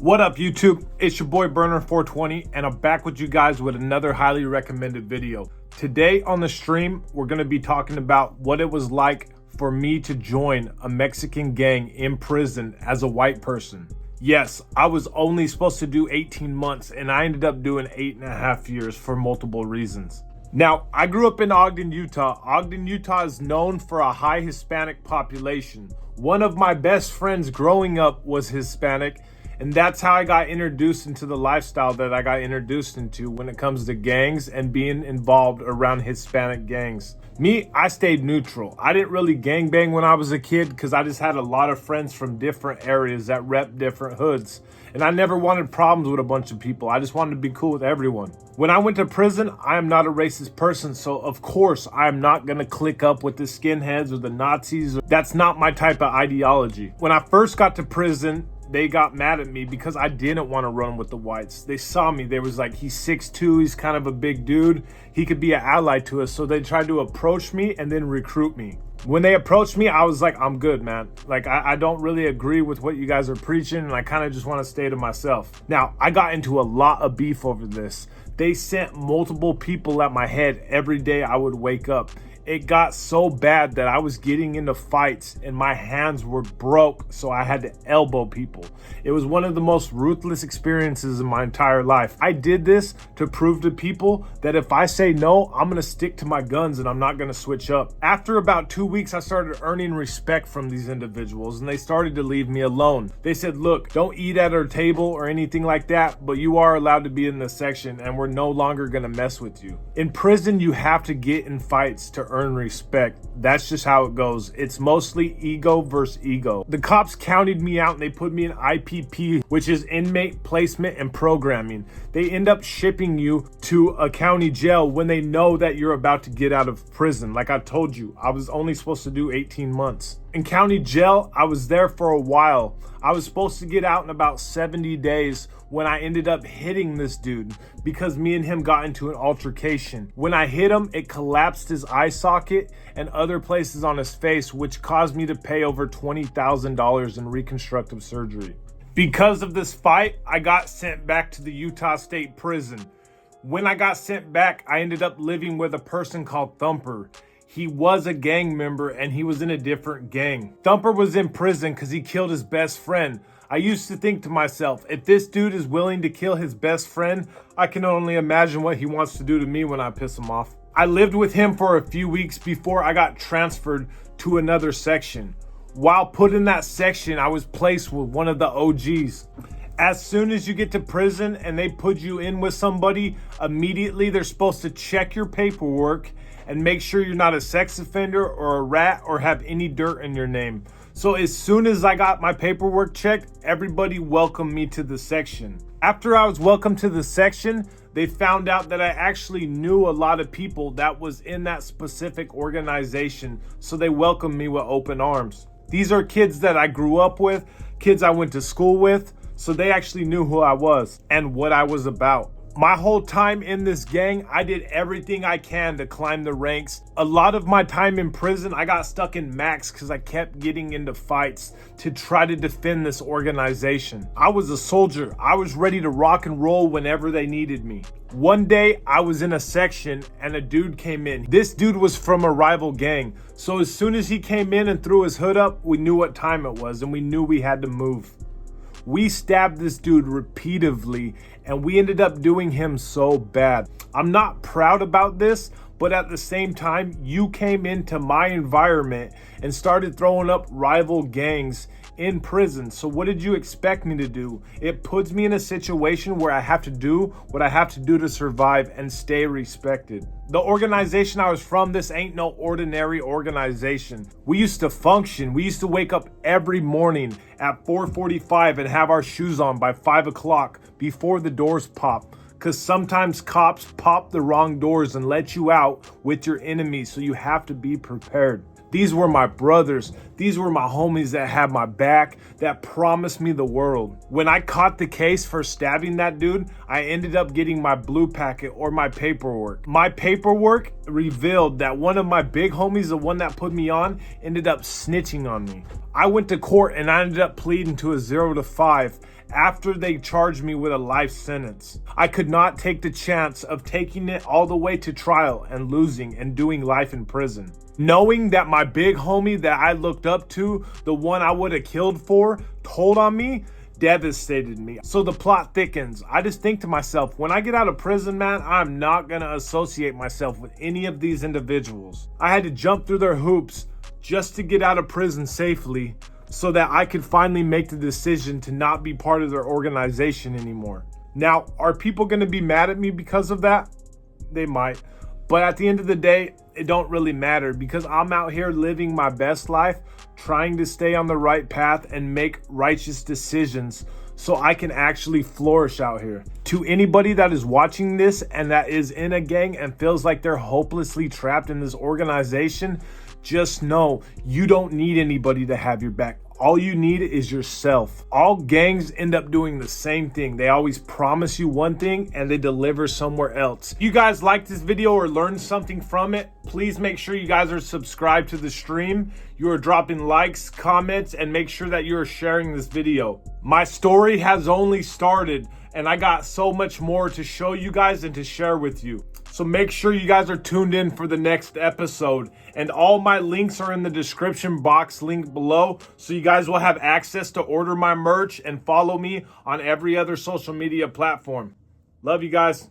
What up YouTube? It's your boy Burner420 and I'm back with you guys with another highly recommended video. Today on the stream, we're going to be talking about what it was like for me to join a Mexican gang in prison as a white person. Yes, I was only supposed to do 18 months and I ended up doing 8.5 years for multiple reasons. Now, I grew up in Ogden, Utah. Ogden, Utah is known for a high Hispanic population. One of my best friends growing up was Hispanic, and that's how I got introduced into the lifestyle that I got introduced into when it comes to gangs and being involved around Hispanic gangs. Me, I stayed neutral. I didn't really gangbang when I was a kid because I just had a lot of friends from different areas that rep different hoods. And I never wanted problems with a bunch of people. I just wanted to be cool with everyone. When I went to prison, I am not a racist person. So of course, I am not going to click up with the skinheads or the Nazis. That's not my type of ideology. When I first got to prison, they got mad at me because I didn't want to run with the whites. They saw me. They was like, he's 6'2", he's kind of a big dude. He could be an ally to us. So they tried to approach me and then recruit me. When they approached me, I was like, I'm good, man. Like, I don't really agree with what you guys are preaching, and I kind of just want to stay to myself. Now, I got into a lot of beef over this. They sent multiple people at my head every day I would wake up. It got so bad that I was getting into fights and my hands were broke, so I had to elbow people. It was one of the most ruthless experiences in my entire life. I did this to prove to people that if I say no, I'm gonna stick to my guns and I'm not gonna switch up. After about 2 weeks, I started earning respect from these individuals and they started to leave me alone. They said, look, don't eat at our table or anything like that, but you are allowed to be in this section and we're no longer gonna mess with you. In prison, you have to get in fights to earn respect. That's just how it goes. It's mostly ego versus ego. The cops counted me out and they put me in IPP, which is inmate placement and programming. They end up shipping you to a county jail when they know that you're about to get out of prison. Like I told you, I was only supposed to do 18 months. In county jail, I was there for a while. I was supposed to get out in about 70 days when I ended up hitting this dude because me and him got into an altercation. When I hit him, it collapsed his eye socket and other places on his face, which caused me to pay over $20,000 in reconstructive surgery. Because of this fight, I got sent back to the Utah State Prison. When I got sent back, I ended up living with a person called Thumper. He was a gang member and he was in a different gang. Thumper was in prison because he killed his best friend. I used to think to myself, if this dude is willing to kill his best friend, I can only imagine what he wants to do to me when I piss him off. I lived with him for a few weeks before I got transferred to another section. While put in that section, I was placed with one of the OGs. As soon as you get to prison and they put you in with somebody, immediately they're supposed to check your paperwork and make sure you're not a sex offender or a rat or have any dirt in your name. So as soon as I got my paperwork checked, everybody welcomed me to the section. After I was welcomed to the section, they found out that I actually knew a lot of people that was in that specific organization. So they welcomed me with open arms. These are kids that I grew up with, kids I went to school with. So they actually knew who I was and what I was about. My whole time in this gang, I did everything I can to climb the ranks. A lot of my time in prison, I got stuck in max because I kept getting into fights to try to defend this organization. I was a soldier. I was ready to rock and roll whenever they needed me. One day, I was in a section and a dude came in. This dude was from a rival gang. So as soon as he came in and threw his hood up, we knew what time it was and we knew we had to move. We stabbed this dude repeatedly and we ended up doing him so bad. I'm not proud about this, but at the same time, you came into my environment and started throwing up rival gangs in prison. So what did you expect me to do? It puts me in a situation where I have to do what I have to do to survive and stay respected. The organization I was from, this ain't no ordinary organization. We used to function. We used to wake up every morning at 4:45 and have our shoes on by 5 o'clock before the doors pop. Because sometimes cops pop the wrong doors and let you out with your enemies, so you have to be prepared. These were my brothers. These were my homies that had my back, that promised me the world. When I caught the case for stabbing that dude, I ended up getting my blue packet or my paperwork. My paperwork revealed that one of my big homies, the one that put me on, ended up snitching on me. I went to court and I ended up pleading to a 0 to 5 after they charged me with a life sentence. I could not take the chance of taking it all the way to trial and losing and doing life in prison. Knowing that my big homie that I looked up to, the one I would have killed for, told on me, devastated me. So the plot thickens. I just think to myself, when I get out of prison, man, I'm not gonna associate myself with any of these individuals. I had to jump through their hoops just to get out of prison safely so that I could finally make the decision to not be part of their organization anymore. Now, are people gonna be mad at me because of that? They might. But at the end of the day, it don't really matter because I'm out here living my best life, trying to stay on the right path and make righteous decisions so I can actually flourish out here. To anybody that is watching this and that is in a gang and feels like they're hopelessly trapped in this organization, just know you don't need anybody to have your back. All you need is yourself. All gangs end up doing the same thing. They always promise you one thing and they deliver somewhere else. If you guys like this video or learned something from it, please make sure you guys are subscribed to the stream. You are dropping likes, comments, and make sure that you are sharing this video. My story has only started and I got so much more to show you guys and to share with you. So make sure you guys are tuned in for the next episode. And all my links are in the description box link below. So you guys will have access to order my merch and follow me on every other social media platform. Love you guys.